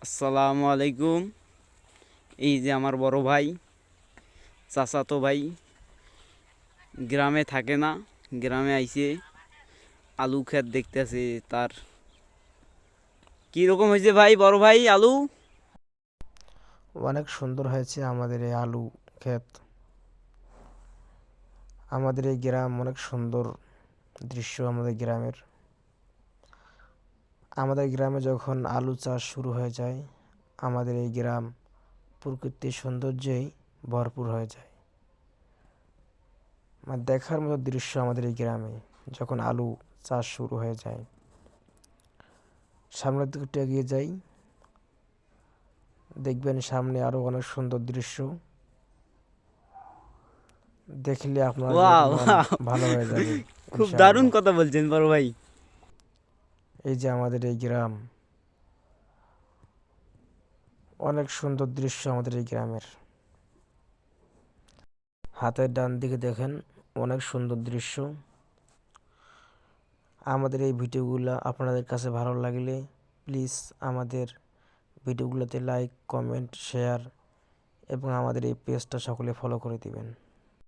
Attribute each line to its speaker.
Speaker 1: আসসালামু আলাইকুম। এই যে আমার বড় ভাই, চাচাতো ভাই, গ্রামে থাকে না, গ্রামে আইছে আলু ক্ষেত দেখতেছে। তার কি রকম হয়েছে ভাই, বড় ভাই আলু?
Speaker 2: অনেক সুন্দর হয়েছে আমাদের এই আলু ক্ষেত। আমাদের এই গ্রাম অনেক সুন্দর দৃশ্য আমাদের গ্রামের। আমাদের গ্রামে যখন আলু চাষ শুরু হয়ে যায়, আমাদের এই গ্রাম প্রকৃতির সৌন্দর্যেই ভরপুর হয়ে যায়। মানে দেখার মতো দৃশ্য আমাদের এই গ্রামে যখন আলু চাষ শুরু হয়ে যায়। সামনের দিকে একটু এগিয়ে যাই, দেখবেন সামনে আরো অনেক সুন্দর দৃশ্য। দেখলে আপনাদের
Speaker 1: ওয়াও
Speaker 2: মন
Speaker 1: ওয়াও,
Speaker 2: ভালো হয়ে যাবে
Speaker 1: খুব দারুণ
Speaker 2: ইনশাআল্লাহ।
Speaker 1: কথা বলছেন বড় ভাই।
Speaker 2: এই যে আমাদের এই গ্রাম, অনেক সুন্দর দৃশ্য আমাদের এই গ্রামের। হাতের ডান দিকে দেখেন, অনেক সুন্দর দৃশ্য। আমাদের এই ভিডিওগুলো আপনাদের কাছে ভালো লাগলে প্লিজ আমাদের ভিডিওগুলোতে লাইক, কমেন্ট, শেয়ার এবং আমাদের এই পেজটা সকলে ফলো করে দিবেন।